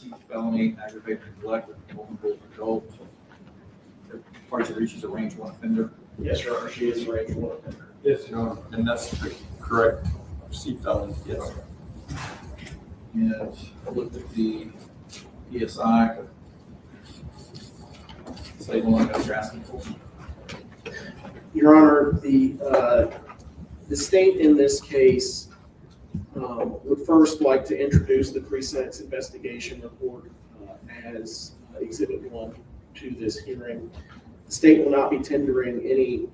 receipt felony, aggravated neglect with multiple adult. The parties agree she's a range one offender. Yes, Your Honor, she is a range one offender. Yes, Your Honor. And that's the correct receipt felony? Yes. And I looked at the PSI. Say the one that you're asking for. Your Honor, the state in this case would first like to introduce the pre-sentence investigation report as Exhibit 1 to this hearing. The state will not be tendering any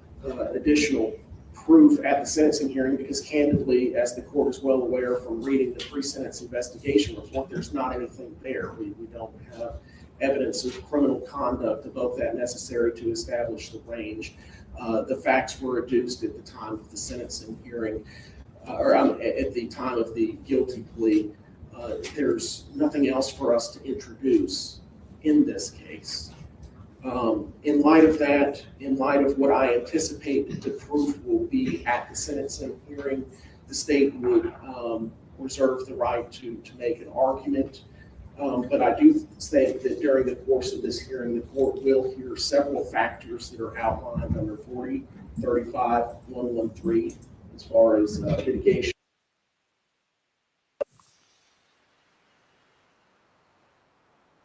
additional proof at the sentencing hearing because candidly, as the court is well aware from reading the pre-sentence investigation report, there's not anything there. We don't have evidence of criminal conduct above that necessary to establish the range. The facts were adduced at the time of the sentencing hearing, or at the time of the guilty plea. There's nothing else for us to introduce in this case. In light of that, in light of what I anticipate the proof will be at the sentencing hearing, the state would reserve the right to make an argument. But I do think that during the course of this hearing, the court will hear several factors that are outlined under 40, 35, 113 as far as mitigation.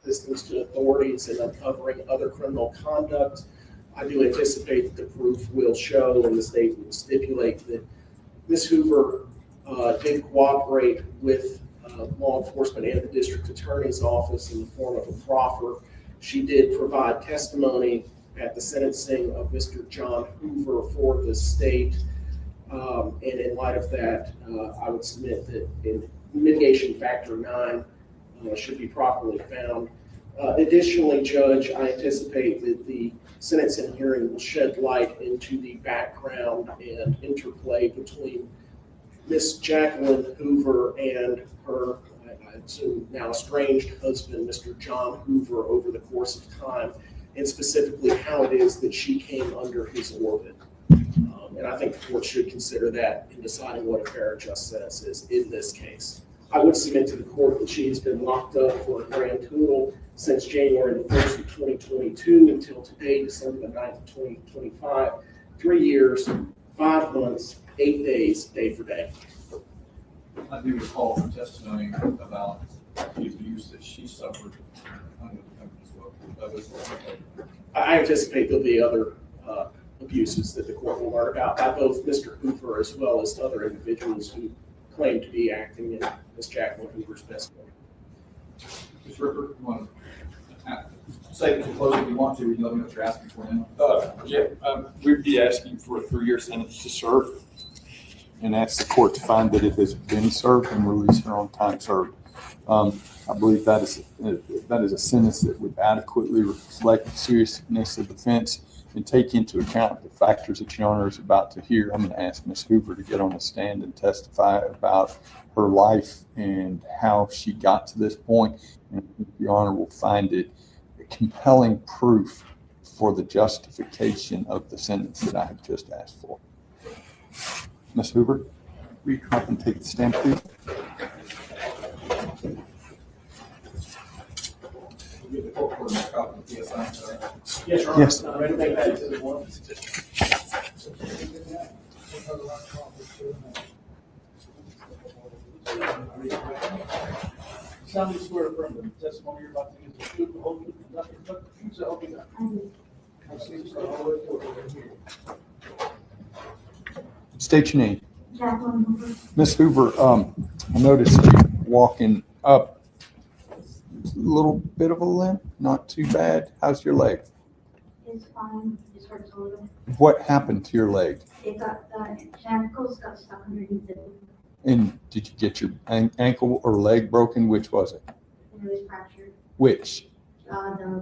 Assistance to authorities in uncovering other criminal conduct. I do anticipate that the proof will show and the state will stipulate that Ms. Hoover did cooperate with law enforcement and the district attorney's office in the form of a proffer. She did provide testimony at the sentencing of Mr. John Hoover for the state. And in light of that, I would submit that in mitigation factor 9 should be properly found. Additionally, Judge, I anticipate that the sentencing hearing will shed light into the background and interplay between Miss Jacqueline Hoover and her, I assume now estranged husband, Mr. John Hoover, over the course of time, and specifically how it is that she came under his orbit. And I think the court should consider that in deciding what a fair and just sentence is in this case. I would submit to the court that she has been locked up for a grand total since January the 1st of 2022 until today, December the 9th of 2025, 3 years, 5 months, 8 days, day for day. I do recall from testimony about the abuse that she suffered under the company as well. I anticipate there'll be other abuses that the court will learn about by both Mr. Hoover as well as other individuals who claim to be acting in Ms. Jacqueline Hoover's best way. Ms. Ripper, you want to say to close if you want to, you let me know what you're asking for now. We'd be asking for a 3-year sentence to serve and ask the court to find that it has been served and release her on time served. I believe that is a sentence that would adequately reflect the seriousness of the offense and take into account the factors that Your Honor is about to hear. I'm going to ask Ms. Hoover to get on the stand and testify about her life and how she got to this point. And Your Honor will find it compelling proof for the justification of the sentence that I have just asked for. Ms. Hoover, will you come up and take the stand, please? Yes, Your Honor. Yes. I'm ready to make that exhibit 1. Solemnly swear affirm that the testimony you're about to give is the truth, the whole truth, and nothing but the truth, so help you God. I see you, sir. All the way forward. State your name. Jacqueline Hoover. Ms. Hoover, I noticed you walking up. A little bit of a limp, not too bad. How's your leg? It's fine. It hurts a little. What happened to your leg? It got shackles got stuck underneath it, And did you get your ankle or leg broken? Which was it? and it was fractured. Which? The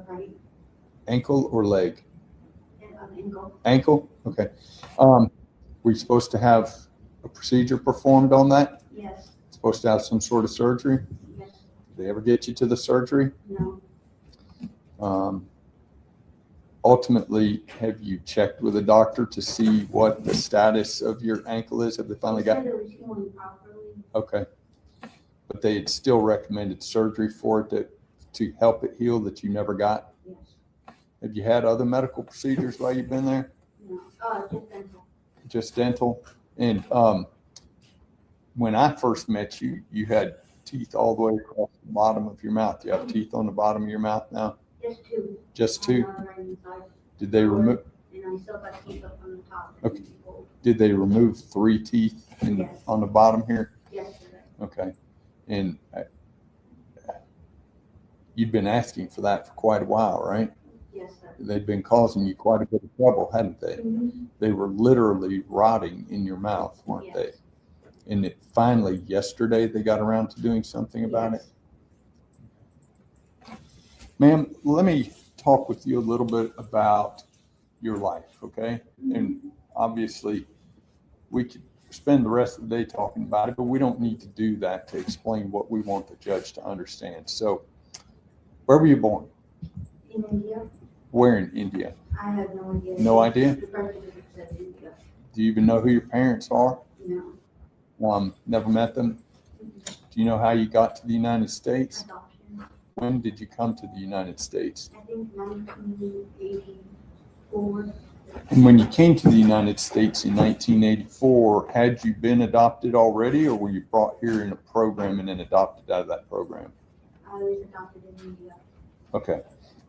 right Ankle or leg? ankle. Ankle? Okay. Were you supposed to have a procedure performed on that? Yes. Supposed to have some sort of surgery? Yes. Did they ever get you to the surgery? No. Ultimately, have you checked with a doctor to see what the status of your ankle is? Have they finally They got? said it was healing properly. Okay. But they had still recommended surgery for it. That to help it heal that you never got? Yes. Have you had other medical procedures while you've been there? No. Just dental. Just dental? And when I first met you, you had teeth all the way across the bottom of your mouth. You have teeth on the bottom of your mouth now? Just two. Just two? Right inside. Did they remove? And I still got teeth up on the top. Okay. Did they remove 3 teeth Yes. on the bottom here? Yesterday. Okay. And you'd been asking for that for quite a while, right? Yes, sir. They'd been causing you quite a bit of trouble, hadn't they? Mhm. They were literally rotting in your mouth, weren't they? Yes. And it finally, yesterday, they got around to doing something about it. Yes. Ma'am, let me talk with you a little bit about your life, okay? And obviously, we could spend the rest of the day talking about it, but we don't need to do that to explain what we want the judge to understand. So, where were you born? In India, Where in India? I have no idea. No idea? The birth certificate says India. Do you even know who your parents are? No. Never met them? Do you know how you got to the United States? Adoption. When did you come to the United States? I think 1984. And when you came to the United States in 1984, had you been adopted already, or were you brought here in a program and then adopted out of that program? I was adopted in India. Okay.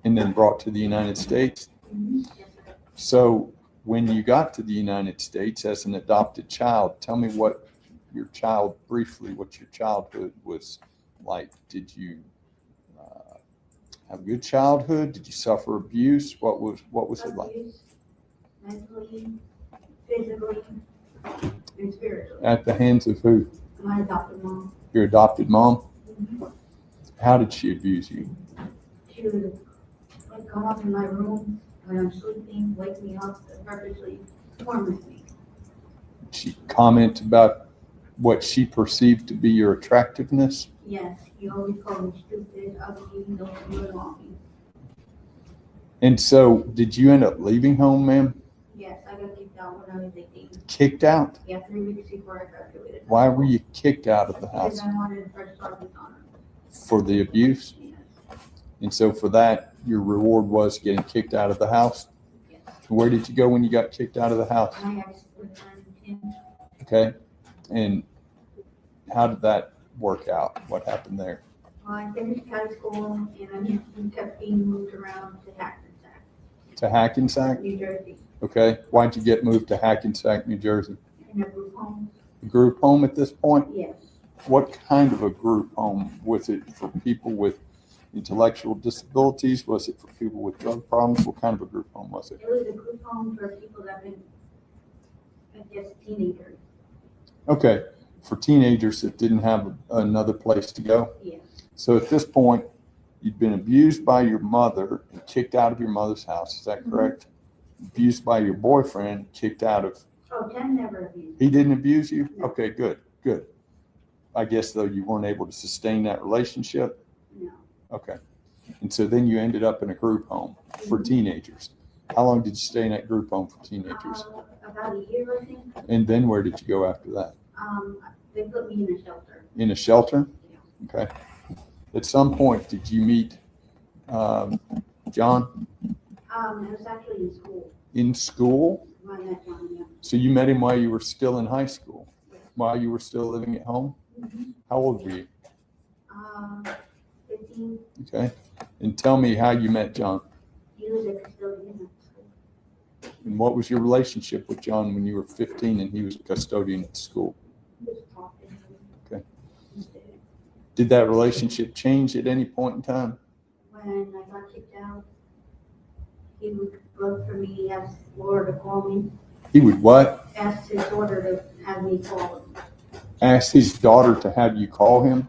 And then brought to the United States? Yes, sir. So when you got to the United States as an adopted child, tell me what your childhood was like. Did you have a good childhood? Did you suffer abuse? What was it like? Abuse, mentally, physically, and spiritually. At the hands of who? My adopted mom. Your adopted mom? Mhm. How did she abuse you? She would like come up in my room when I'm sleeping, wake me up, and purposely torment me. Did she comment about what she perceived to be your attractiveness? Yes, he always called me stupid, ugly, no good on me. And so did you end up leaving home, ma'am? Yes, I got kicked out when I was 18. Kicked out? Yeah, 3 weeks before I graduated. Why were you kicked out of the Because house? I wanted to fresh start with honor. For the abuse? Yes, And so for that, your reward was getting kicked out of the house? yes. Where did you go when you got kicked out of the house? I had split him. Okay. And how did that work out? What happened there? I finished high school and I kept being moved around to Hackensack, To Hackensack? New Jersey, Okay. Why'd you get moved to Hackensack, New Jersey? in a group home. A group home at this point? Yes, What kind of a group home? Was it for people with intellectual disabilities? Was it for people with drug problems? What kind of a group home was it? it was a group home for people that have been, I guess, teenagers. Okay. For teenagers that didn't have another place to go? Yes, So at this point, you'd been abused by your mother and kicked out of your mother's house. Is that correct? Abused by your boyfriend, kicked out of. oh, Ken never abused He me. didn't abuse you? No. Okay, good. I guess though you weren't able to sustain that relationship. No, Okay. And so then you ended up in a group home for teenagers. How long did you stay in that group home for teenagers? about a year, I think. And then where did you go after that? They put me in a shelter. In a shelter? Yeah. Okay. At some point, did you meet John It was actually in school. in school? When I met John, yeah. So you met him while you were still in high school, while you were still living at home? Mhm. How old were you? 15, Okay. And tell me how you met John. he was a custodian at school. And what was your relationship with John when you were 15 and he was a custodian at school? He was talking. Okay. Did that relationship change at any point in time? When I got kicked out, he would look for me, ask Laura to call me, He would what? ask his daughter to have me call him. Ask his daughter to have you call him?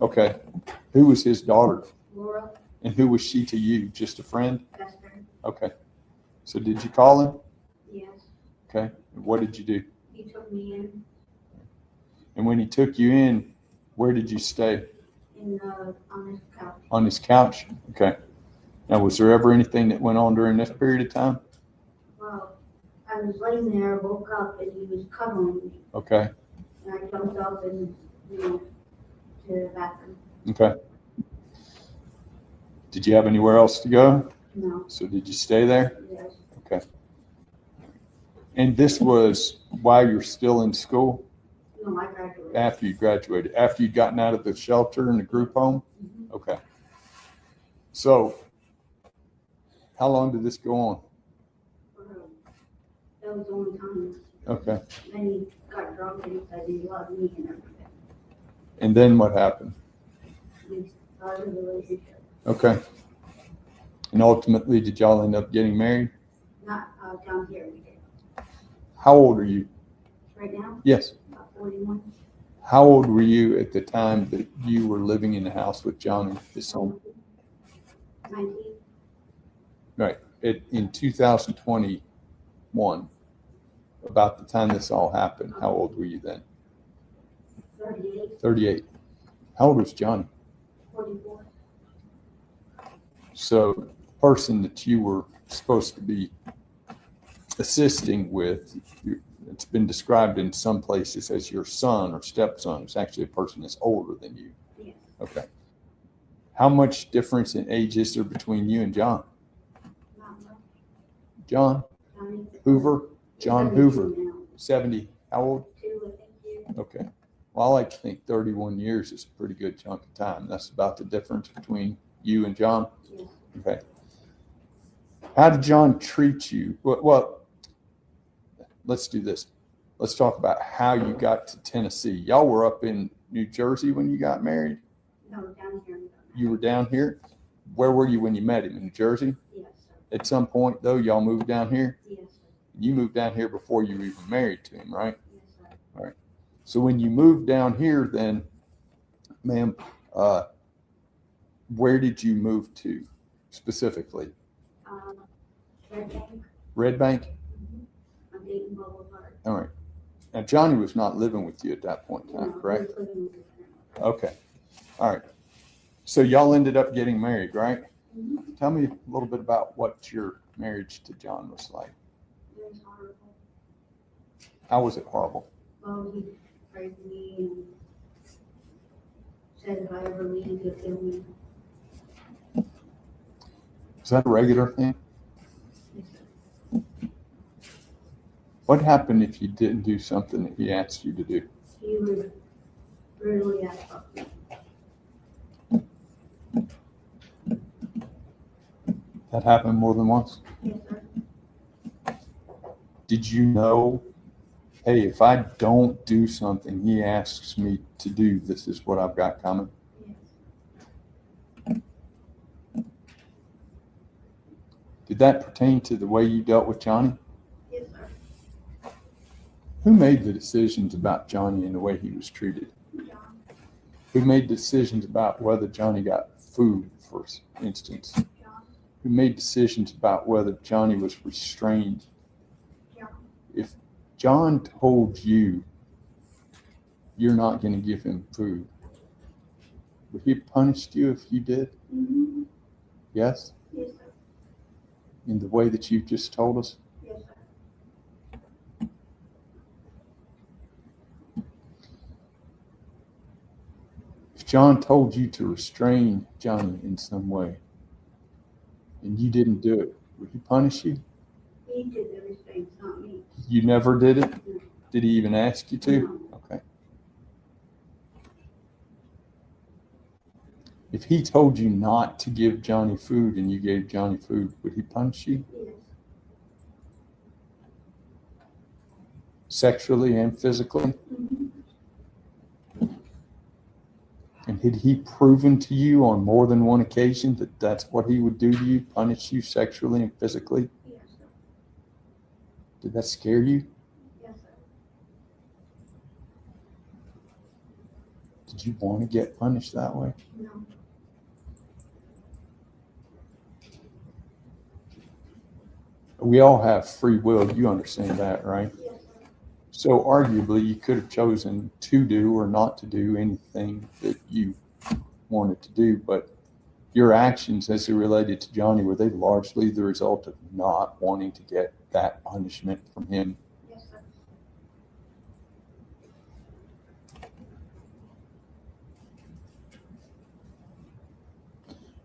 Okay. Who was his daughter? Laura, And who was she to you? Just a friend? Esther, Okay. So did you call him? yes, Okay. And what did you do? he took me in, And when he took you in, where did you stay? on his couch. On his couch? Okay. Now, was there ever anything that went on during this period of time? Well, I was laying there, woke up, and he was cuddling me, Okay. and I jumped up and, to the bathroom. Okay. Did you have anywhere else to go? No, So did you stay there? yes, Okay. And this was while you're still in school? no, I graduated. After you graduated? After you'd gotten out of the shelter and the group home? Mhm. Okay. So how long did this go on? That was the only time. Okay. Then he got drunk and said he loved me and everything. And then what happened? We started a relationship. Okay. And ultimately, did y'all end up getting married? Not down here we did. How old are you? Right now, Yes. about 41. How old were you at the time that you were living in the house with Johnny, his son? 19, Right. In 2021, about the time this all happened, how old were you then? 38, 38. How old was Johnny? 44. So the person that you were supposed to be assisting with, it's been described in some places as your son or stepson. It's actually a person that's older than you. Yes. Okay. How much difference in age is there between you and John? Not much. John Johnny, Hoover? John 72 Hoover, now. 70. How old? 2, I think, years. Okay. Well, I like to think 31 years is a pretty good chunk of time. That's about the difference between you and John. Yes. Okay. How did John treat you? Well, let's do this. Let's talk about how you got to Tennessee. Y'all were up in New Jersey when you got married? No, down here. You were down here? Where were you when you met him? In New Jersey? Yes, sir. At some point, though, y'all moved down here? Yes, sir. You moved down here before you were even married to him, right? Yes, sir. So when you moved down here, then, ma'am, where did you move to specifically? Red Bank. Red Bank? Mm-hmm. I'm Dayton Boulevard. All right. Now, Johnny was not living with you at that point in time, No, correct? he was living with his grandmother. Okay. All right. So y'all ended up getting married, right? Mhm. Tell me a little bit about what your marriage to John was like. It was horrible. How was it horrible? Well, he prayed for me and said if I ever leave, he'll kill me. Was that a regular thing? Yes, sir. What happened if you didn't do something that he asked you to do? He was brutally ass fucked me. That happened more than once? Yes, sir. Did you know, hey, if I don't do something he asks me to do, this is what I've got coming? Yes. Did that pertain to the way you dealt with Johnny? Yes, sir. Who made the decisions about Johnny and the way he was treated? John. Who made decisions about whether Johnny got food, for instance? John. Who made decisions about whether Johnny was restrained? John. If John told you you're not going to give him food, would he have punished you if you did? Mm-hmm. Yes? Yes, sir. In the way that you just told us? Yes, sir. If John told you to restrain Johnny in some way and you didn't do it, would he punish you? He did the restraints, not me. You never did it? No. Did he even ask you to? No. Okay. If he told you not to give Johnny food and you gave Johnny food, would he punish you? Yes. Sexually and physically? Mm-hmm. And had he proven to you on more than one occasion that that's what he would do to you, punish you sexually and physically? Yes, sir. Did that scare you? Yes, sir. Did you want to get punished that way? No. We all have free will. You understand that, right? Yes, sir. So arguably you could have chosen to do or not to do anything that you wanted to do, but your actions as they related to Johnny, were they largely the result of not wanting to get that punishment from him? Yes, sir.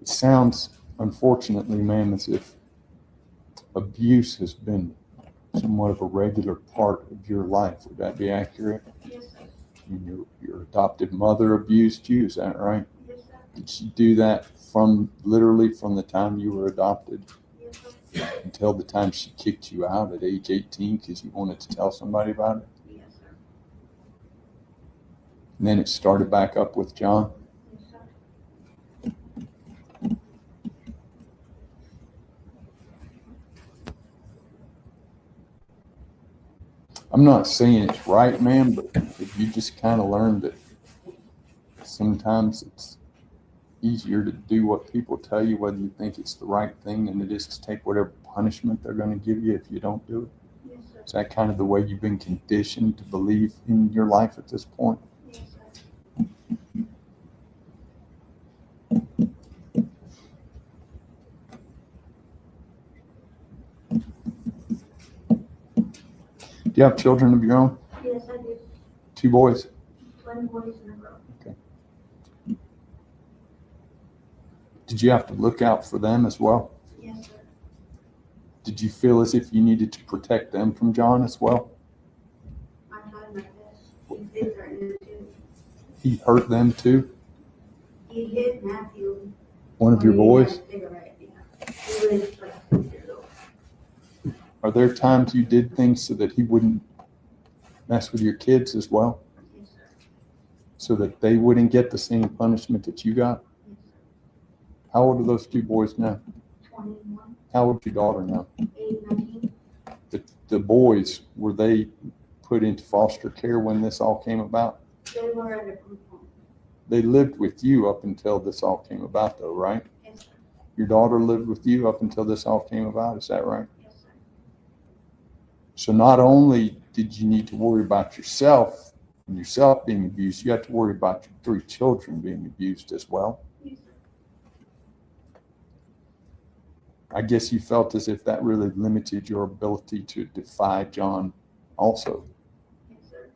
It sounds unfortunately, ma'am, as if abuse has been somewhat of a regular part of your life. Would that be accurate? Yes, sir. And your adopted mother abused you, is that right? Yes, sir. Did she do that literally from the time you were adopted Yes, sir. until the time she kicked you out at age 18 because you wanted to tell somebody about it? Yes, sir. And then it started back up with John? Yes, sir. I'm not saying it's right, ma'am, but if you just kind of learned that sometimes it's easier to do what people tell you, whether you think it's the right thing, than it is to take whatever punishment they're going to give you if you don't do it. Yes, sir. Is that kind of the way you've been conditioned to believe in your life at this point? Yes, sir. Do you have children of your own? Yes, I do. 2 boys? Twin boys and a girl. Did you have to look out for them as well? Yes, sir. Did you feel as if you needed to protect them from John as well? I tried my best. He did threaten too. He hurt them too? He hit Matthew. One of your when he had boys? a cigarette, yeah. He was like 6 years old. Are there times you did things so that he wouldn't mess with your kids as well? Yes, sir. So that they wouldn't get the same punishment that you got? Yes, sir. How old are those 2 boys now? 21, How old is your daughter now? 8, 19. The boys, were they put into foster care when this all came about? They were at a group home. They lived with you up until this all came about though, right? Yes, sir. Your daughter lived with you up until this all came about, is that right? Yes, sir. So not only did you need to worry about yourself and yourself being abused, you had to worry about your 3 children being abused as well. Yes, sir. I guess you felt as if that really limited your ability to defy John also. Yes, sir.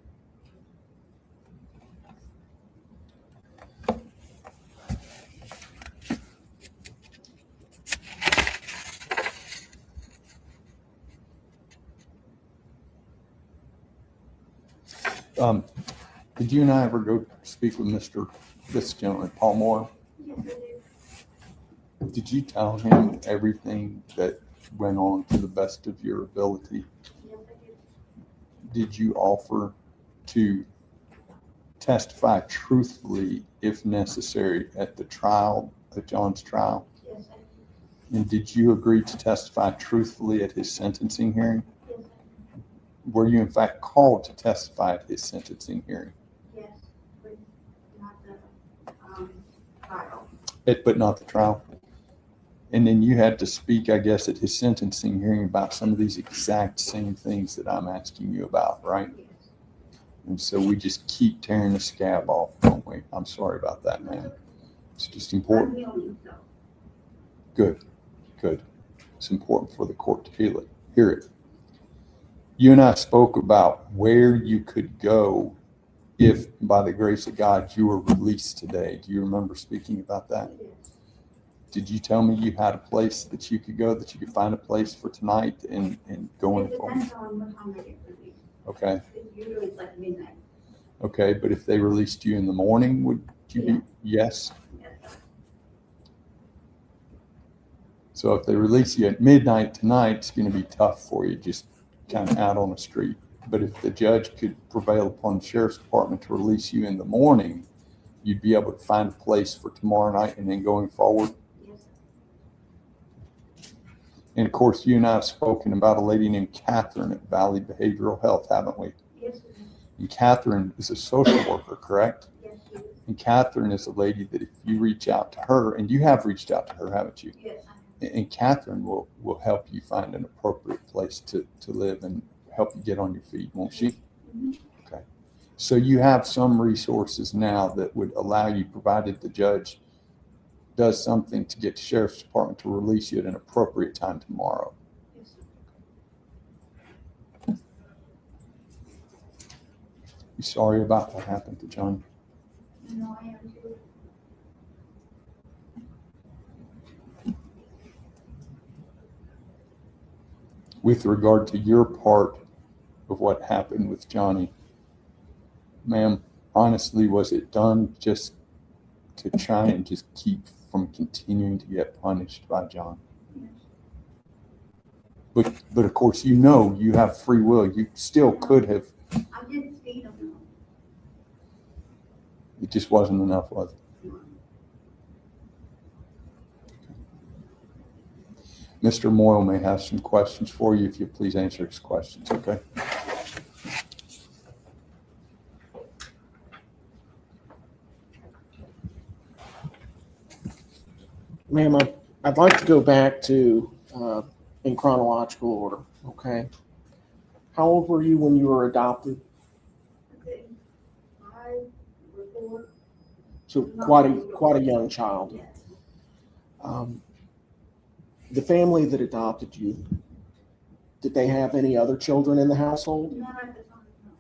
Did you and I ever go speak with this gentleman, Paul Moyle? Yes, I did. Did you tell him everything that went on to the best of your ability? Yes, I did. Did you offer to testify truthfully if necessary at the trial, at John's trial? Yes, I did. And did you agree to testify truthfully at his sentencing hearing? Yes, I did. Were you in fact called to testify at his sentencing hearing? Yes, but not the trial. But not the trial? And then you had to speak, I guess, at his sentencing hearing about some of these exact same things that I'm asking you about, right? Yes. And so we just keep tearing the scab off, don't we? I'm sorry about that, man. It's just important. I'm healing, so. Good. It's important for the court to hear it. You and I spoke about where you could go if, by the grace of God, you were released today. Do you remember speaking about that? Yes. Did you tell me you had a place that you could go, that you could find a place for tonight and going It forward? depends on what time I get released. Okay. It's usually like midnight. Okay, but if they released you in the morning, would you be? Yes. Yes, sir. So if they release you at midnight tonight, it's going to be tough for you, just kind of out on the street. But if the judge could prevail upon the sheriff's department to release you in the morning, you'd be able to find a place for tomorrow night and then going forward. Yes, sir. And of course, you and I have spoken about a lady named Catherine at Valley Behavioral Health, haven't we? Yes, sir. And Catherine is a social worker, correct? Yes, she is. And Catherine is a lady that if you reach out to her, and you have reached out to her, haven't you? Yes, I am. And Catherine will help you find an appropriate place to live and help you get on your feet, won't she? Mhm. Okay. So you have some resources now that would allow you, provided the judge does something to get the sheriff's department to release you at an appropriate time tomorrow. Yes, sir. You sorry about what happened to John? No, I am too. with regard to your part of what happened with Johnny, ma'am, honestly, was it done just to try and just keep from continuing to get punished by John? But of course, you know you have free will. You still could have. I did feed him. It just wasn't enough, was it? Mr. Moyle may have some questions for you. If you please answer his questions, okay? Ma'am, I'd like to go back to, in chronological order, okay? How old were you when you were adopted? Okay. 5 or 4. So quite a young child. Yes. The family that adopted you, did they have any other children in the household? Not at the time, no.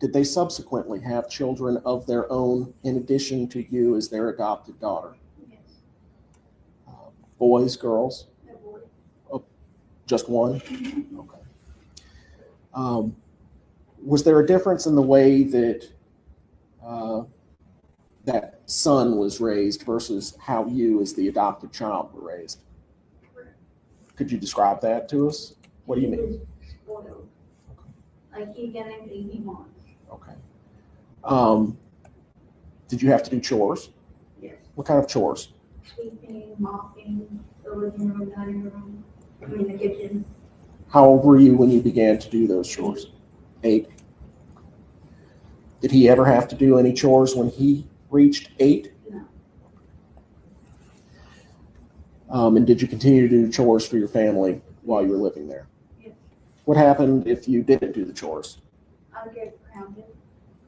Did they subsequently have children of their own in addition to you as their adopted daughter? Yes. Boys, girls? No boy. Just one? Okay. Was there a difference in the way that that son was raised versus how you as the adopted child were raised? Could you describe that to us? What do you mean? He was spoiled. Like he get anything he wants. Okay. Did you have to do chores? Yes. What kind of chores? Sweeping, mopping, the living room, dining room, the kitchen. How old were you when you began to do those chores? 8. Did he ever have to do any chores when he reached 8? No. And did you continue to do chores for your family while you were living there? Yes. What happened if you didn't do the chores? I get grounded.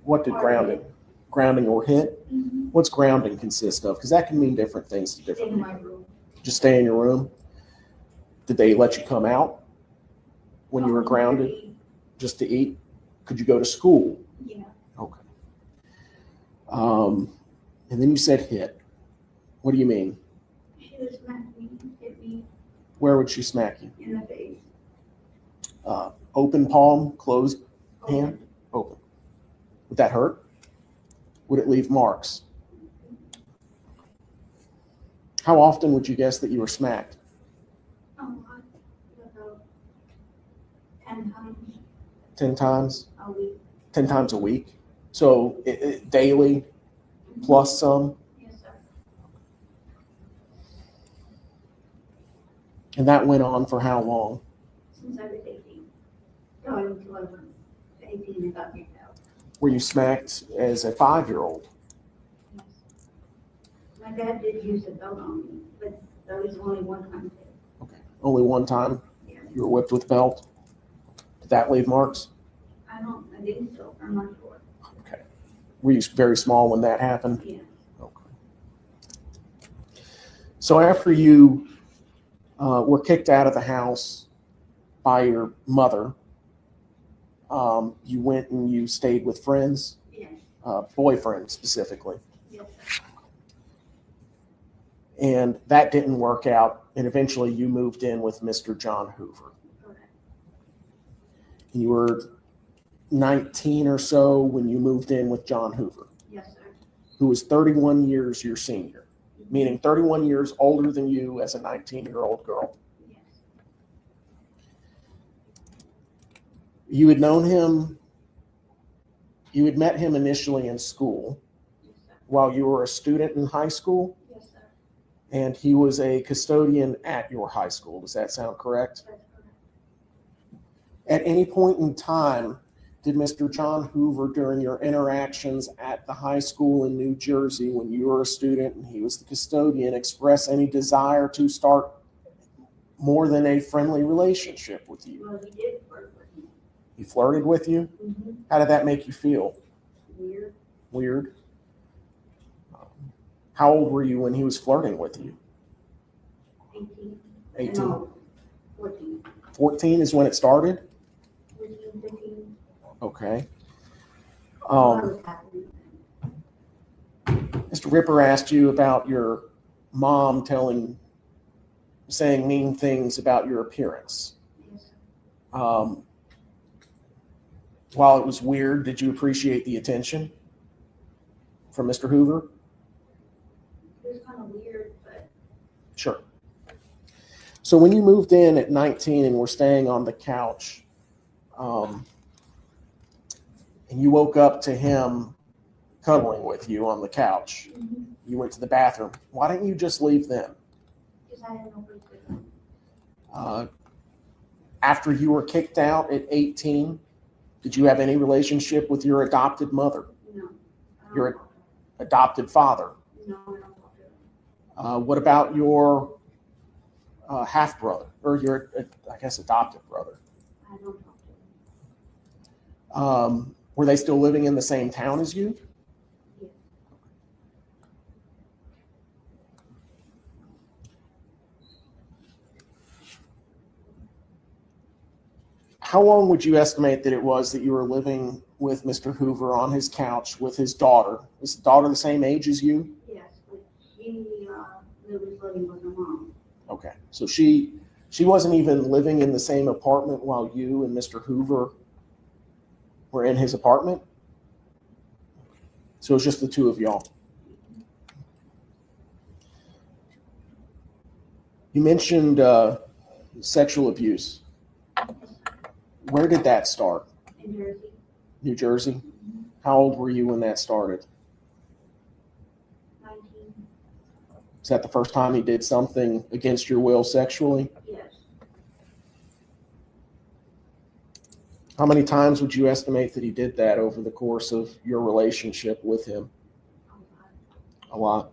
What did grounding or hit? Mm-hmm. What's grounding consist of? Because that can mean different things to different In people. my room. Just stay in your room? Did they let you come out when you were grounded just to eat? Could you go to school? Yeah. Okay. And then you said hit. What do you mean? She would smack me, hit me Where would she smack you? in the face. Open palm, closed hand? Open. Would that hurt? Would it leave marks? How often would you guess that you were smacked? About 10 times 10 times? a week. 10 times a week? So daily plus some? Yes, sir. And that went on for how long? Since I was 18. Going until I was 18 and got kicked out. Were you smacked as a 5-year-old? Yes. My dad did use a belt on me, but that was only one time. Okay. Only one time Yeah. you were whipped with a belt? Did that leave marks? I think so. I'm not sure. Okay. Were you very small when that happened? Yeah. Okay. So after you were kicked out of the house by your mother, you went and you stayed with friends, Yes. boyfriends specifically, Yes, sir. and that didn't work out, and eventually you moved in with Mr. John Hoover. Correct. And you were 19 or so when you moved in with John Hoover, Yes, sir. who was 31 years your senior, meaning 31 years older than you as a 19-year-old girl. Yes. You had known him, you had met him initially in school Yes, sir. while you were a student in high school, Yes, sir. and he was a custodian at your high school. Does that sound correct? That's correct. At any point in time, did Mr. John Hoover, during your interactions at the high school in New Jersey when you were a student and he was the custodian, express any desire to start more than a friendly relationship with you? Well, he did work with me. He flirted with you? Mm-hmm. How did that make you feel? Weird. Weird. How old were you when he was flirting with you? 18. 18. No, 14. 14 is when it started? 14, 15. Okay. What was happening then? Mr. Ripper asked you about your mom saying mean things about your appearance. Yes, sir. Um, while it was weird, did you appreciate the attention from Mr. Hoover? It was kind of weird, but Sure. So when you moved in at 19 and were staying on the couch, and you woke up to him cuddling with you on the couch, you went to the bathroom. Why didn't you just leave then? because I had no place to go. After you were kicked out at 18, did you have any relationship with your adopted mother, No. your adopted father? No, I don't talk to them. What about your half brother or your, I guess, adopted brother? I don't talk to them. Were they still living in the same town as you? Yes. How long would you estimate that it was that you were living with Mr. Hoover on his couch with his daughter? Was his daughter the same age as you? Yes, but she was living with her mom. Okay, so she wasn't even living in the same apartment while you and Mr. Hoover were in his apartment? So it was just the two of y'all. You mentioned sexual abuse. Where did that start? In Jersey. New Jersey? How old were you when that started? 19. Is that the first time he did something against your will sexually? Yes. How many times would you estimate that he did that over the course of your relationship with him? A lot.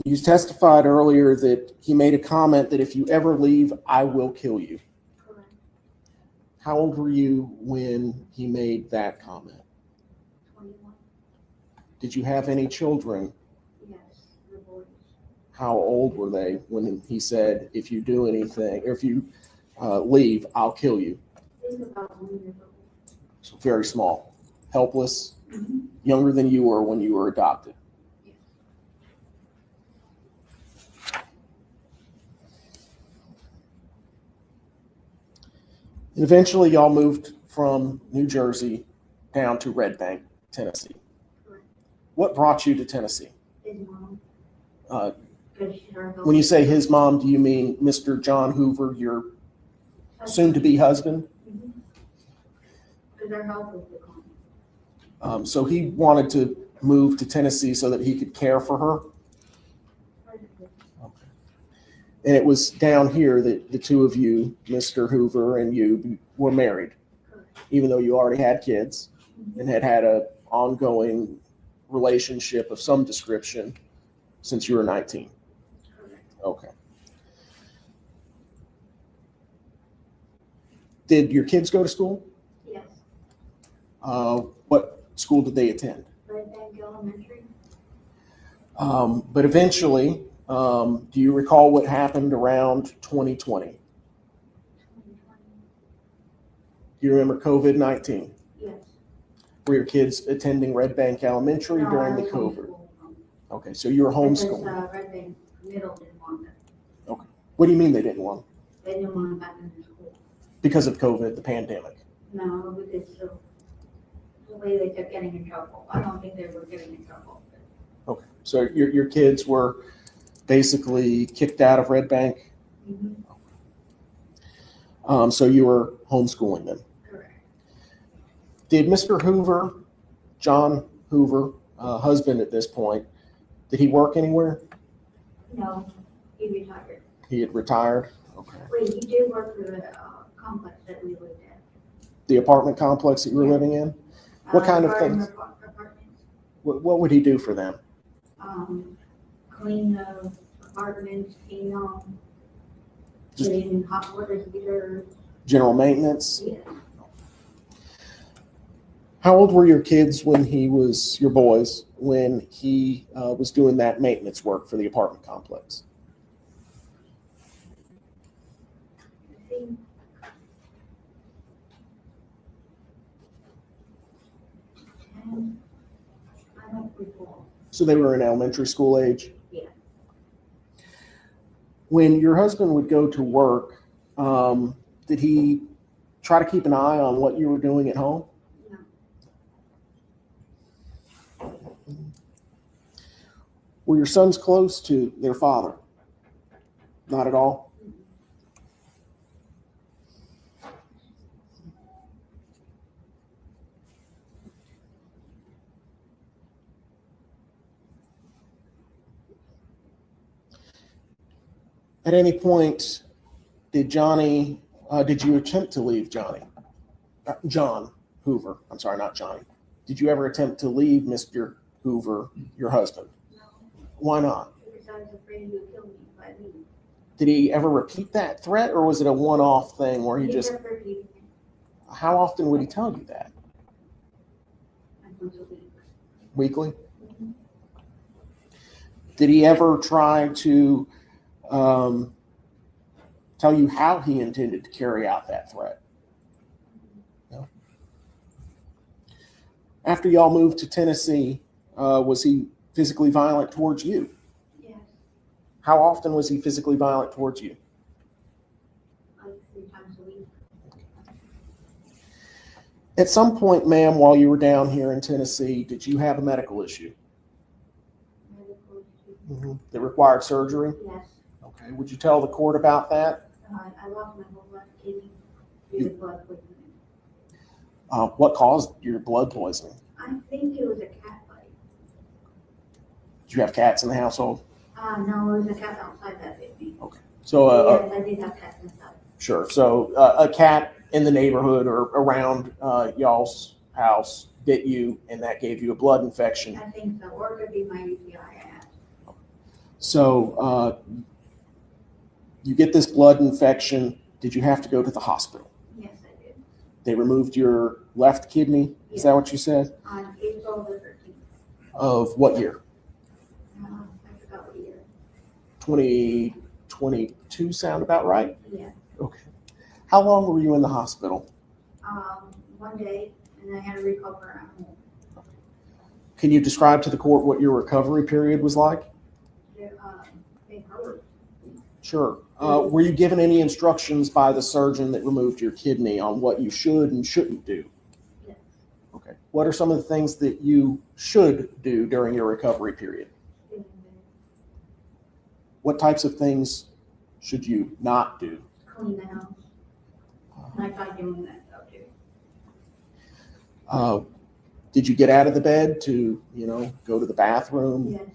You testified earlier that he made a comment that if you ever leave, I will kill you. Correct. How old were you when he made that comment? 21. Did you have any children? Yes. The boys. How old were they when he said, if you do anything, or if you leave, I'll kill you? They were about 1 year old. So very small, helpless, Mm-hmm. younger than you were when you were adopted. Yes. And eventually, y'all moved from New Jersey down to Red Bank, Tennessee. Correct. What brought you to Tennessee? His mom. Uh, Because her when you say his mom, do you mean Mr. John Hoover, your soon-to-be husband? Because her health was declining. So he wanted to move to Tennessee so that he could care for her? And it was down here that the two of you, Mr. Hoover and you, were married, Correct. even though you already had kids and had had an ongoing relationship of some description since you were 19. Correct. Okay. Did your kids go to school? Yes. What school did they attend? Red Bank Elementary. But eventually, do you recall what happened around 2020? 2020. Do you remember COVID-19? Yes. Were your kids attending Red Bank Elementary No, during I the was COVID? homeschooled. Okay, so you were Because homeschooling. Red Bank Middle didn't want them. What do you mean they didn't want? They didn't want them back in the school. Because of COVID, the pandemic. No, because of the way they kept getting in trouble. I don't think they were getting in trouble. Okay, so your kids were basically kicked out of Red Bank. Mm-hmm. So you were homeschooling them. Correct. Did Mr. Hoover, John Hoover, husband at this point, did he work anywhere? No, he retired. He had retired. Okay. Wait, he did work for the complex that we lived in. The apartment complex that you were Yeah. living in? What kind of garden things? Apartments. What would he do for them? Clean the apartments, clean Just- getting hot water heaters. General maintenance? Yeah. How old were your kids when your boys, when he was doing that maintenance work for the apartment complex? I think 10. I don't recall. So they were in elementary school age? Yeah. When your husband would go to work, did he try to keep an eye on what you were doing at home? No. Were your sons close to their father? Not at all? At any point, did you attempt to leave John Hoover? I'm sorry, not Johnny. Did you ever attempt to leave Mr. Hoover, your husband? No. Why not? Because I was afraid he would kill me if I leave. Did he ever repeat that threat, or was it a one-off thing where he He just, never repeated it. how often would he tell you that? Like once a week. Weekly? Did he ever try to tell you how he intended to carry out that threat? No. After y'all moved to Tennessee, was he physically violent towards you? Yes, How often was he physically violent towards you? like 3 times a week. At some point, ma'am, while you were down here in Tennessee, did you have a medical issue Medical issue. that required surgery? Yes, Okay. Would you tell the court about that? I lost my whole left kidney due to blood poisoning. What caused your blood poisoning? I think it was a cat bite. Did you have cats in the household? No, it was a cat outside that bit me. So, Yes, I did have cats inside. sure. So, a cat in the neighborhood or around y'all's house bit you, and that gave you a blood infection. I think so, or it could be my UTI I had. So, you get this blood infection. Did you have to go to the hospital? Yes, I did. They removed your left kidney. Is that what you said? On April the 13th. Of what year? I forgot what year. 2022 sound about right? Yeah. Okay. How long were you in the hospital? One day, and I had to recover at home. Can you describe to the court what your recovery period was like? It hurt. Sure. Were you given any instructions by the surgeon that removed your kidney on what you should and shouldn't do? Yes. Okay. What are some of the things that you should do during your recovery period? What types of things should you not do? Clean the house. And I tried doing that though too. Did you get out of the bed to, go to the bathroom? Yes.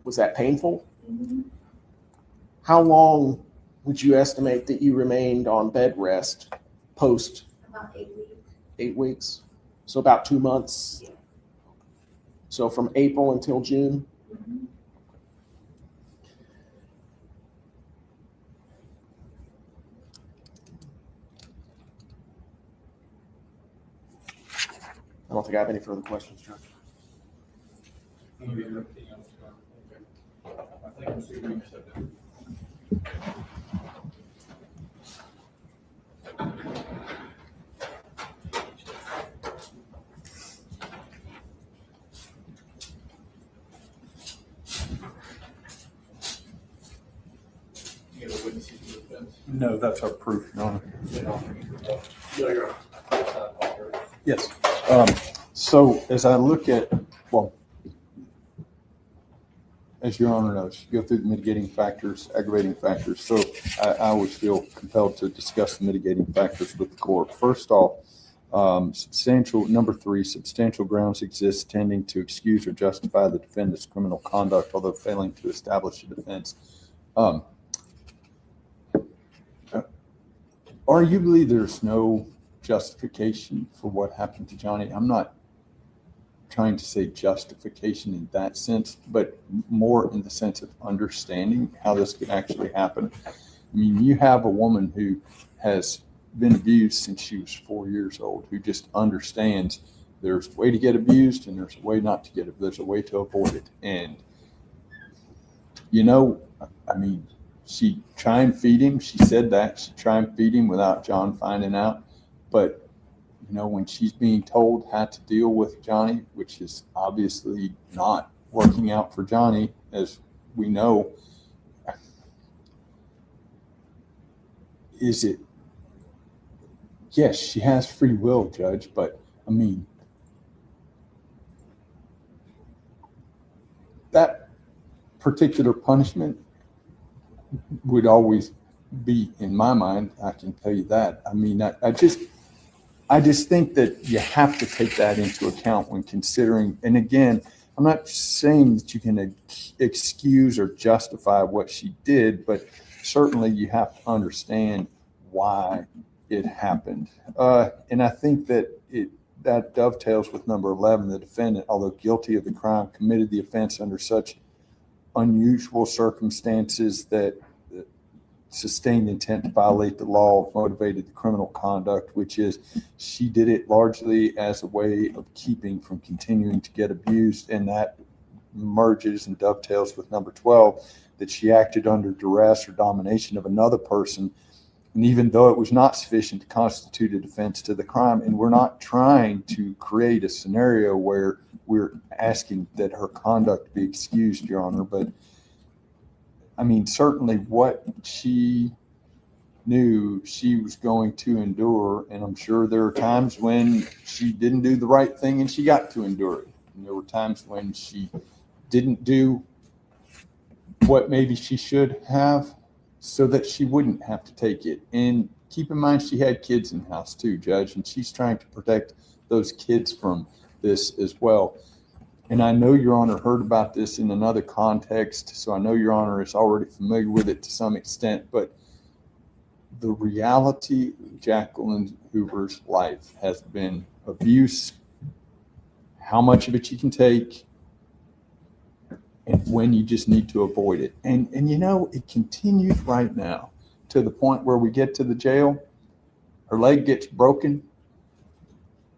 Was that painful? Mm-hmm. How long would you estimate that you remained on bed rest post About 8 weeks. 8 weeks? So about 2 months? Yeah. So from April until June? Mm-hmm. I don't think I have any further questions, Judge. Anything else, John? Okay. I think I'm seeing you said that. Any other witnesses to the defense? No, that's our proof, Your Honor. No, Your Honor. Yes. So as I look at, well, as Your Honor knows, you go through the mitigating factors, aggravating factors. So I always feel compelled to discuss the mitigating factors with the court. First off, number 3, substantial grounds exist tending to excuse or justify the defendant's criminal conduct, although failing to establish a defense. Arguably, there's no justification for what happened to Johnny. I'm not trying to say justification in that sense, but more in the sense of understanding how this could actually happen. I mean, you have a woman who has been abused since she was 4 years old, who just understands there's a way to get abused and there's a way not to get it. There's a way to avoid it. And, I mean, she try and feed him. She said that. She try and feed him without John finding out. But when she's being told how to deal with Johnny, which is obviously not working out for Johnny, as we know, is it, yes, she has free will, Judge, but I mean, that particular punishment would always be in my mind. I can tell you that. I mean, I just think that you have to take that into account when considering, and again, I'm not saying that you can excuse or justify what she did, but certainly you have to understand why it happened. And I think that that dovetails with number 11. The defendant, although guilty of the crime, committed the offense under such unusual circumstances that sustained intent to violate the law motivated the criminal conduct, which is she did it largely as a way of keeping from continuing to get abused. And that merges and dovetails with number 12, that she acted under duress or domination of another person. And even though it was not sufficient to constitute a defense to the crime, and we're not trying to create a scenario where we're asking that her conduct be excused, Your Honor, but I mean, certainly what she knew she was going to endure, and I'm sure there are times when she didn't do the right thing and she got to endure it. And there were times when she didn't do what maybe she should have so that she wouldn't have to take it. And keep in mind, she had kids in the house too, Judge, and she's trying to protect those kids from this as well. And I know Your Honor heard about this in another context, so I know Your Honor is already familiar with it to some extent, but the reality of Jacqueline Hoover's life has been abuse, how much of it you can take, and when you just need to avoid it. And you know, it continues right now to the point where we get to the jail, her leg gets broken.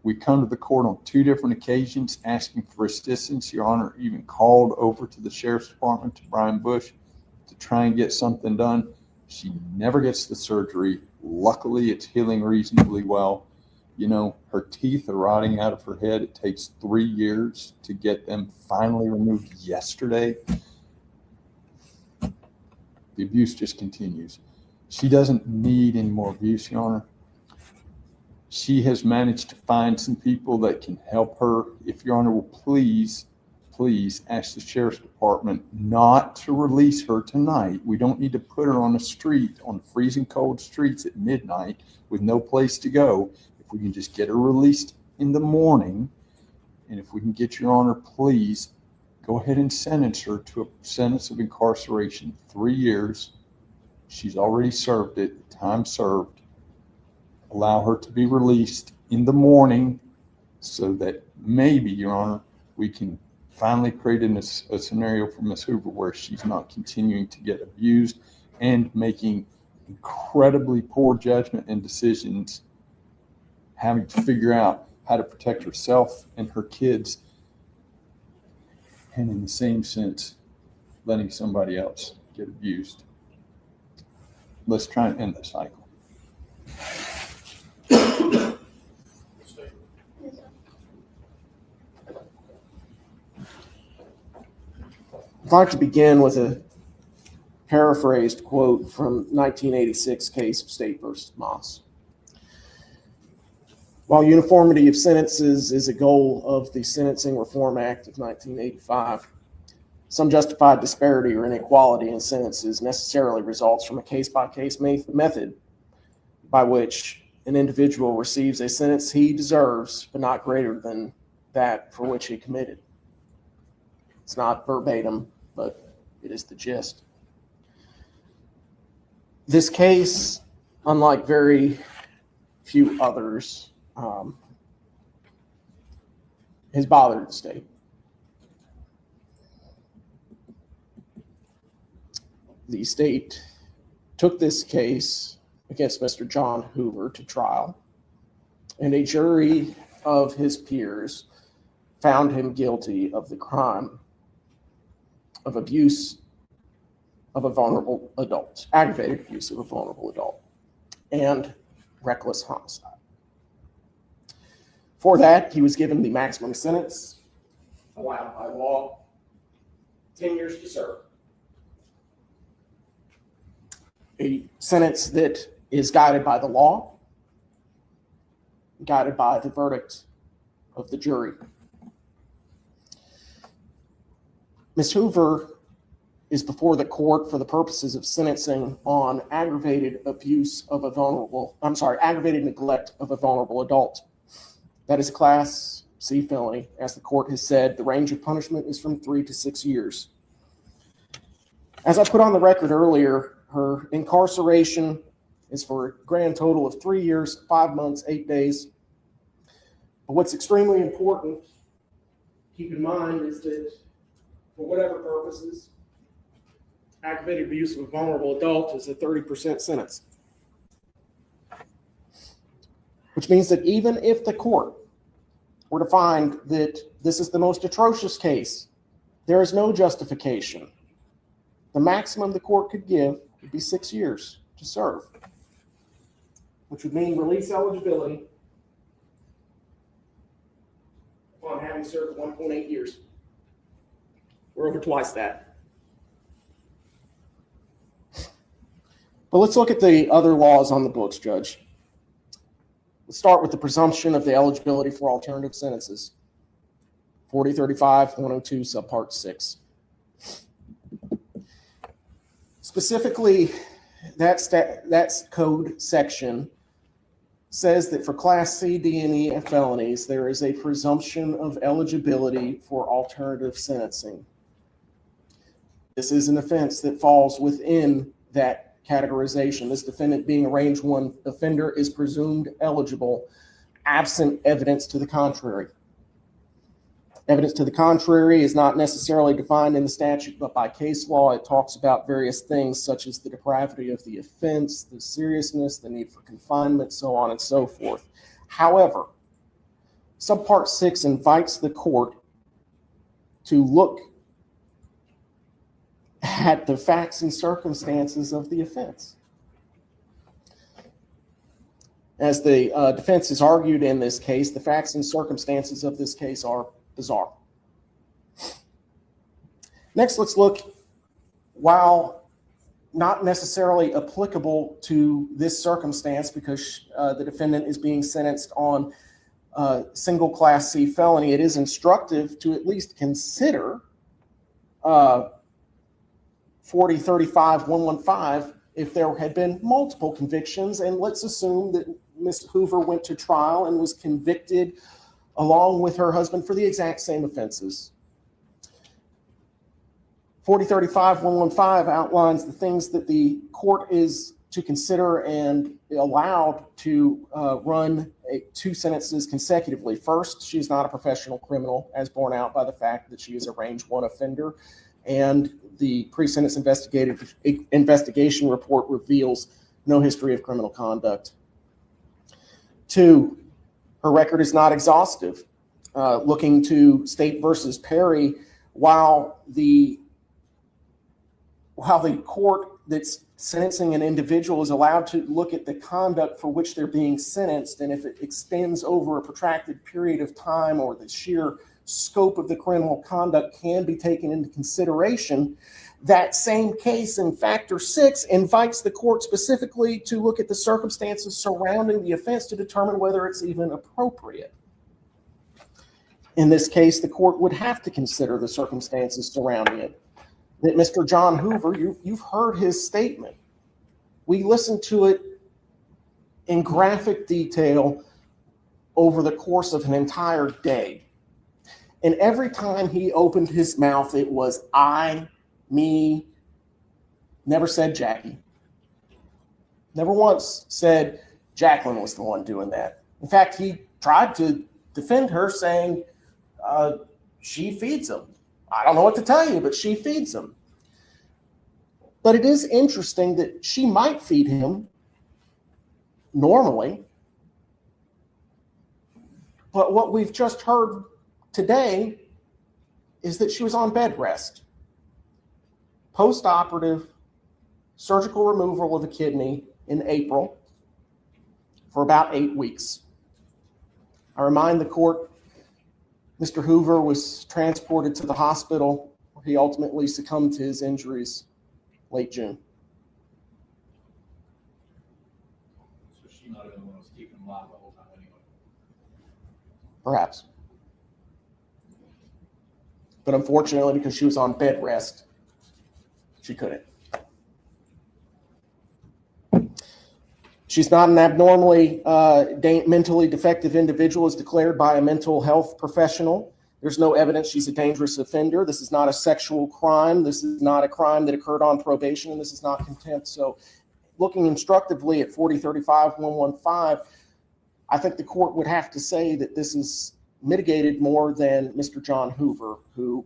We come to the court on 2 different occasions asking for assistance. Your Honor even called over to the Sheriff's Department, to Brian Bush, to try and get something done. She never gets the surgery. Luckily, it's healing reasonably well. You know, her teeth are rotting out of her head. It takes 3 years to get them finally removed yesterday. The abuse just continues. She doesn't need any more abuse, Your Honor. She has managed to find some people that can help her. If Your Honor will please ask the Sheriff's Department not to release her tonight. We don't need to put her on the street, on freezing cold streets at midnight with no place to go. If we can just get her released in the morning, and if we can get Your Honor, please go ahead and sentence her to a sentence of incarceration, 3 years. She's already served it, time served. Allow her to be released in the morning so that maybe, Your Honor, we can finally create a scenario for Ms. Hoover where she's not continuing to get abused and making incredibly poor judgment and decisions, having to figure out how to protect herself and her kids, and in the same sense, letting somebody else get abused. Let's try and end the cycle. I'd like to begin with a paraphrased quote from 1986 case of State versus Moss. While uniformity of sentences is a goal of the Sentencing Reform Act of 1985, some justified disparity or inequality in sentences necessarily results from a case-by-case method by which an individual receives a sentence he deserves, but not greater than that for which he committed. It's not verbatim, but it is the gist. This case, unlike very few others, has bothered the state. The state took this case against Mr. John Hoover to trial, and a jury of his peers found him guilty of the crime of abuse of a vulnerable adult, aggravated abuse of a vulnerable adult, and reckless homicide. For that, he was given the maximum sentence allowed by law, 10 years to serve. A sentence that is guided by the law, guided by the verdict of the jury. Ms. Hoover is before the court for the purposes of sentencing on aggravated neglect of a vulnerable adult. That is a Class C felony. As the court has said, the range of punishment is from 3 to 6 years. As I put on the record earlier, her incarceration is for a grand total of 3 years, 5 months, 8 days. But what's extremely important, keep in mind, is that for whatever purposes, aggravated abuse of a vulnerable adult is a 30% sentence. Which means that even if the court were to find that this is the most atrocious case, there is no justification. The maximum the court could give would be 6 years to serve, which would mean release eligibility upon having served 1.8 years. We're over twice that. But let's look at the other laws on the books, Judge. Let's start with the presumption of the eligibility for alternative sentences. 4035-102 subpart 6. Specifically, that code section says that for Class C, D, and E felonies, there is a presumption of eligibility for alternative sentencing. This is an offense that falls within that categorization. This defendant, being a range 1 offender, is presumed eligible absent evidence to the contrary. Evidence to the contrary is not necessarily defined in the statute, but by case law, it talks about various things such as the depravity of the offense, the seriousness, the need for confinement, so on and so forth. However, subpart 6 invites the court to look at the facts and circumstances of the offense. As the defense has argued in this case, the facts and circumstances of this case are bizarre. Next, let's look, while not necessarily applicable to this circumstance because the defendant is being sentenced on a single Class C felony, it is instructive to at least consider 4035-115 if there had been multiple convictions. And let's assume that Ms. Hoover went to trial and was convicted along with her husband for the exact same offenses. 4035-115 outlines the things that the court is to consider and allowed to run 2 sentences consecutively. First, she's not a professional criminal, as borne out by the fact that she is a range 1 offender, and the pre-sentence investigation report reveals no history of criminal conduct. 2, her record is not exhaustive. Looking to State versus Perry, while the court that's sentencing an individual is allowed to look at the conduct for which they're being sentenced, and if it extends over a protracted period of time or the sheer scope of the criminal conduct can be taken into consideration, that same case in Factor 6 invites the court specifically to look at the circumstances surrounding the offense to determine whether it's even appropriate. In this case, the court would have to consider the circumstances surrounding it. That Mr. John Hoover, you've heard his statement. We listened to it in graphic detail over the course of an entire day. And every time he opened his mouth, it was I, me, never said Jackie. Never once said Jacqueline was the one doing that. In fact, he tried to defend her, saying she feeds him. I don't know what to tell you, but she feeds him. But it is interesting that she might feed him normally. But what we've just heard today is that she was on bed rest. Post-operative surgical removal of a kidney in April for about 8 weeks. I remind the court, Mr. Hoover was transported to the hospital where he ultimately succumbed to his injuries late June. Perhaps. But unfortunately, because she was on bed rest, she couldn't. She's not an abnormally mentally defective individual as declared by a mental health professional. There's no evidence she's a dangerous offender. This is not a sexual crime. This is not a crime that occurred on probation, and this is not contempt. So looking instructively at 4035-115, I think the court would have to say that this is mitigated more than Mr. John Hoover, who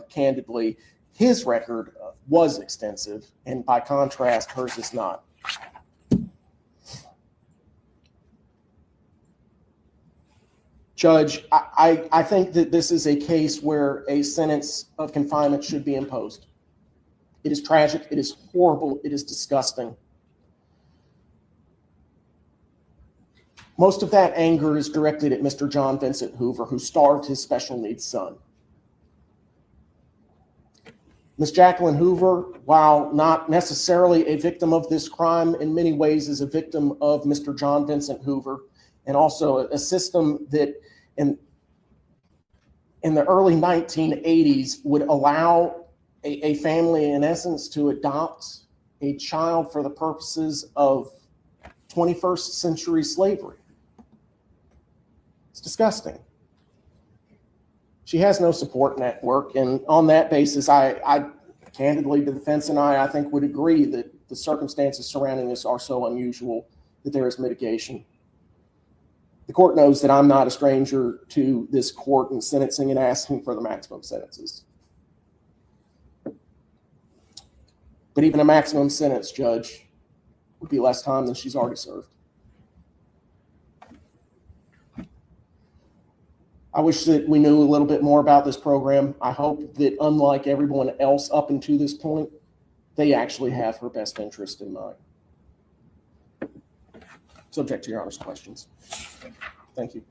candidly, his record was extensive, and by contrast, hers is not. Judge, I think that this is a case where a sentence of confinement should be imposed. It is tragic, it is horrible, it is disgusting. Most of that anger is directed at Mr. John Vincent Hoover, who starved his special needs son. Ms. Jacqueline Hoover, while not necessarily a victim of this crime, in many ways is a victim of Mr. John Vincent Hoover, and also a system that in the early 1980s would allow a family, in essence, to adopt a child for the purposes of 21st century slavery. It's disgusting. She has no support network, and on that basis, I candidly, the defense and I think would agree that the circumstances surrounding this are so unusual that there is mitigation. The court knows that I'm not a stranger to this court and sentencing and asking for the maximum sentences. But even a maximum sentence, Judge, would be less time than she's already served. I wish that we knew a little bit more about this program. I hope that, unlike everyone else up until this point, they actually have her best interest in mind. Subject to your Honor's questions. Thank you.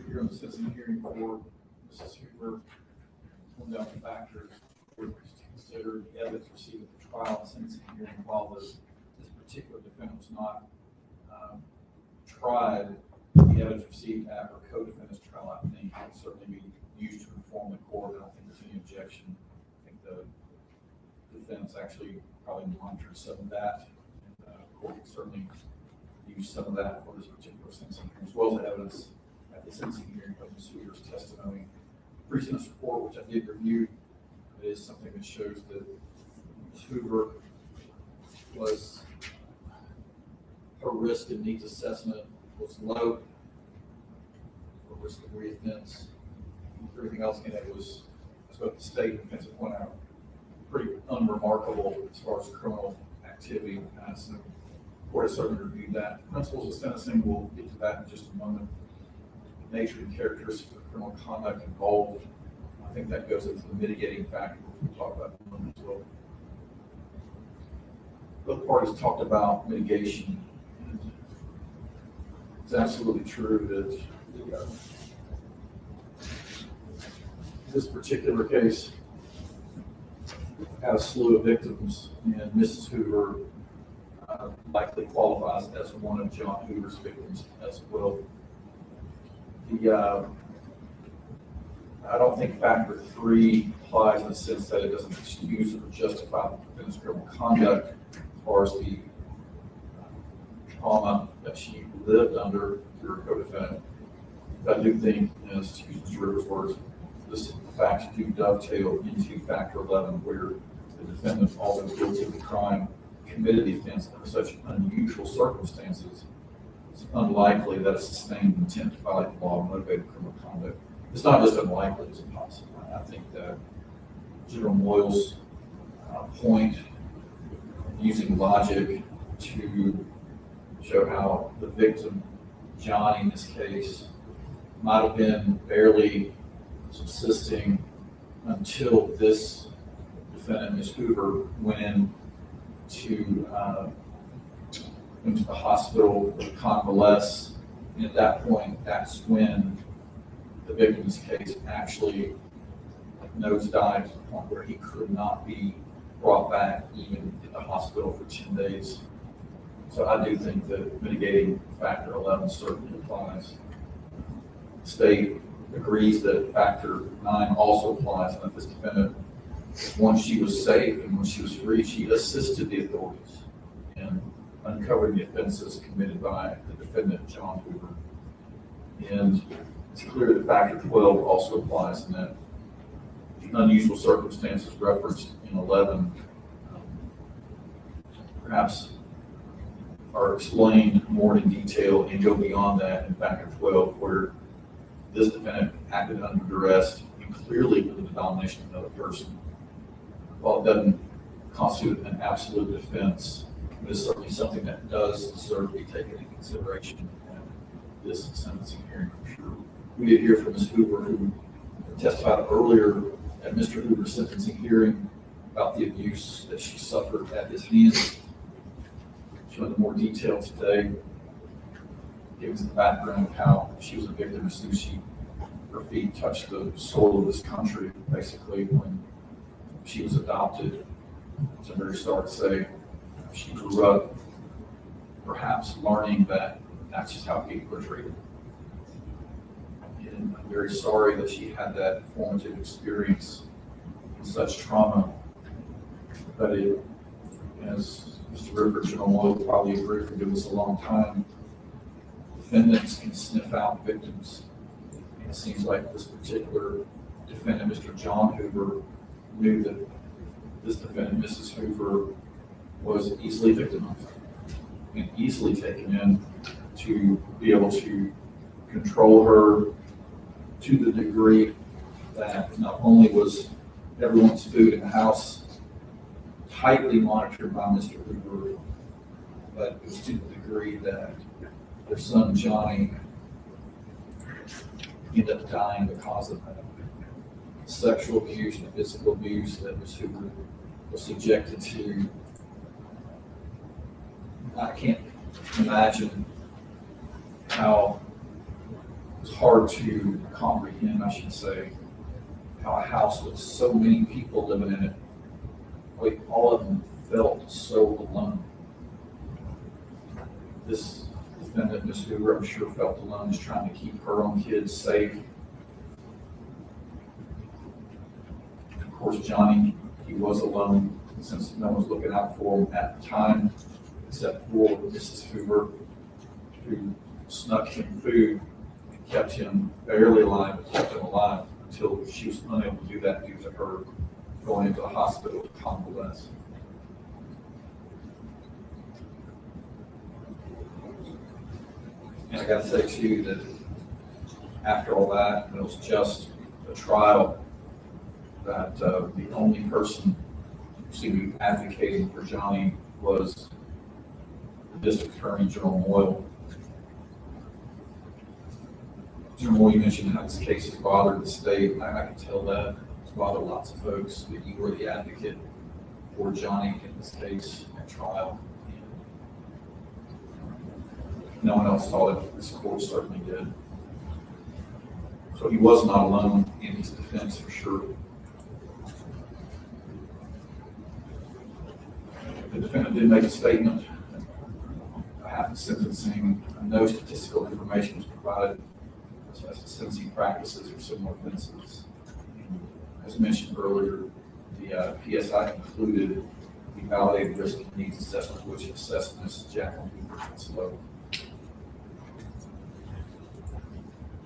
You're on the sentencing hearing for Mrs. Hoover. One down the factors to consider the evidence received at the trial and sentencing hearing while this particular defendant was not tried. The evidence received after co-defendant's trial, I think, can certainly be used to inform the court. I don't think there's any objection. I think the defense actually probably monitored some of that. And the court can certainly use some of that for this particular sentencing hearing, as well as the evidence at the sentencing hearing of Ms. Hoover's testimony. Pre-sentence report, which I did review, is something that shows that Ms. Hoover was, her risk and needs assessment was low. Her risk of reoffense, everything else in it was, as both the state and defense point out, pretty unremarkable as far as criminal activity. So the court has certainly reviewed that. Principles of sentencing, we'll get to that in just a moment. The nature and characteristics of criminal conduct involved, I think that goes into the mitigating factor we'll talk about in a moment as well. Both parties talked about mitigation. It's absolutely true that this particular case had a slew of victims, and Mrs. Hoover likely qualifies as one of John Hoover's victims as well. I don't think factor 3 applies in the sense that it doesn't excuse or justify the defendant's criminal conduct as far as the trauma that she lived under through her co-defendant. I do think, as to use Mr. Rivers' words, this facts do dovetail into factor 11, where the defendant, although guilty of the crime, committed the offense under such unusual circumstances, it's unlikely that a sustained intent to violate the law motivated criminal conduct. It's not just unlikely, it's impossible. I think that General Moyle's point, using logic to show how the victim, Johnny in this case, might have been barely subsisting until this defendant, Ms. Hoover, went into the hospital to convalesce. And at that point, that's when the victim's case actually nosedived to the point where he could not be brought back even in the hospital for 10 days So I do think that mitigating factor 11 certainly applies. The state agrees that factor 9 also applies, and that this defendant, once she was safe and when she was free, she assisted the authorities in uncovering the offenses committed by the defendant, John Hoover. And it's clear that factor 12 also applies in that the unusual circumstances referenced in 11 perhaps are explained more in detail and go beyond that in factor 12, where this defendant acted under duress and clearly under the domination of another person. While it doesn't constitute an absolute defense, it is certainly something that does deserve to be taken into consideration in this sentencing hearing for sure. We did hear from Ms. Hoover, who testified earlier at Mr. Hoover's sentencing hearing about the abuse that she suffered at his hands. She went into more detail today, giving us the background of how she was a victim as soon as her feet touched the soil of this country, basically, when she was adopted. So I'm very sorry to say she grew up perhaps learning that that's just how people are treated. And I'm very sorry that she had that formative experience and such trauma. But it, as Mr. Rupert, General will probably agree for doing this a long time, defendants can sniff out victims. And it seems like this particular defendant, Mr. John Hoover, knew that this defendant, Mrs. Hoover, was easily victimized and easily taken in to be able to control her to the degree that not only was everyone's food in the house tightly monitored by Mr. Hoover, but it was to the degree that their son Johnny ended up dying because of that. Sexual abuse and physical abuse that Ms. Hoover was subjected to. I can't imagine how it's hard to comprehend, I should say, how a house with so many people living in it, like all of them felt so alone. This defendant, Ms. Hoover, I'm sure felt alone, just trying to keep her own kids safe. Of course, Johnny, he was alone since no one was looking out for him at the time, except for Mrs. Hoover, who snuck him food and kept him barely alive, but kept him alive until she was unable to do that due to her going into the hospital to convalesce. And I gotta say too that after all that, it was just a trial, that the only person who seemed to be advocating for Johnny was the District Attorney, General Moyle. General Moyle, you mentioned how this case has bothered the state. I can tell that it's bothered lots of folks, that you were the advocate for Johnny in this case at trial. No one else saw it. This court certainly did. So he was not alone in his defense for sure. The defendant did make a statement after sentencing. No statistical information was provided as to sentencing practices for similar offenses. As mentioned earlier, the PSI concluded the validated risk and needs assessment, which assessed Ms. Jacqueline Hoover as low.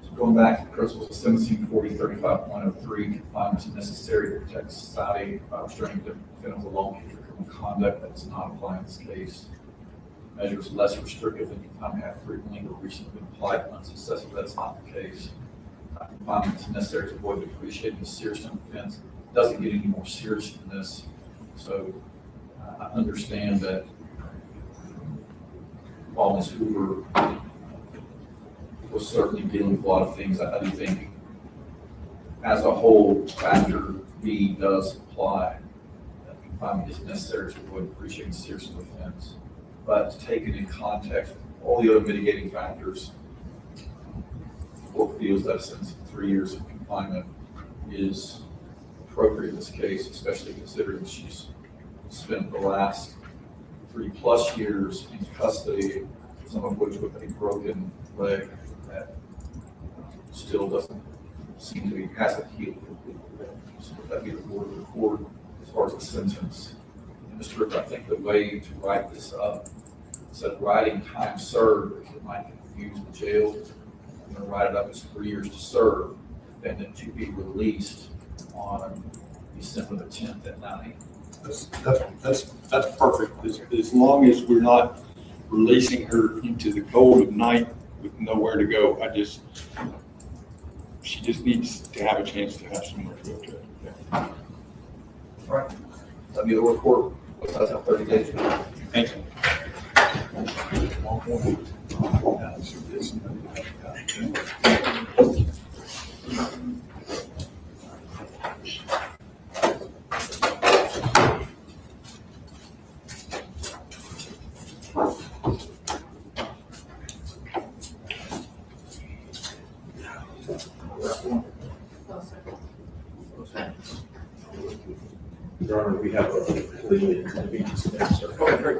So going back to the principles of sentencing 4035.03, confinement is necessary to protect society by restraining the defendant with a long history of criminal conduct. That does not apply in this case. Measures less restrictive than confinement have frequently or recently been applied unsuccessfully. That's not the case. Confinement is necessary to avoid depreciating the seriousness of offense. It doesn't get any more serious than this. So I understand that while Ms. Hoover was certainly dealing with a lot of things, I do think as a whole, factor B does apply. That confinement is necessary to avoid depreciating the seriousness of offense. But to take it in context, all the other mitigating factors, the court feels that a sentence of 3 years of confinement is appropriate in this case, especially considering she's spent the last 3+ years in custody, some of which with a broken leg that still doesn't seem to be, hasn't healed completely. So that'd be the board report as far as the sentence. And Mr. Rick, I think the way to write this up, instead of writing time served, because it might confuse the jail, I'm gonna write it up as 3 years to serve, and then to be released on December the 10th at 9 a.m. That's perfect, as long as we're not releasing her into the cold of night with nowhere to go. She just needs to have a chance to have somewhere to go to. Right. That'd be the report. What's that, 30 days? Thank you. Your Honor, we have a pleaded to be dismissed. Okay, great.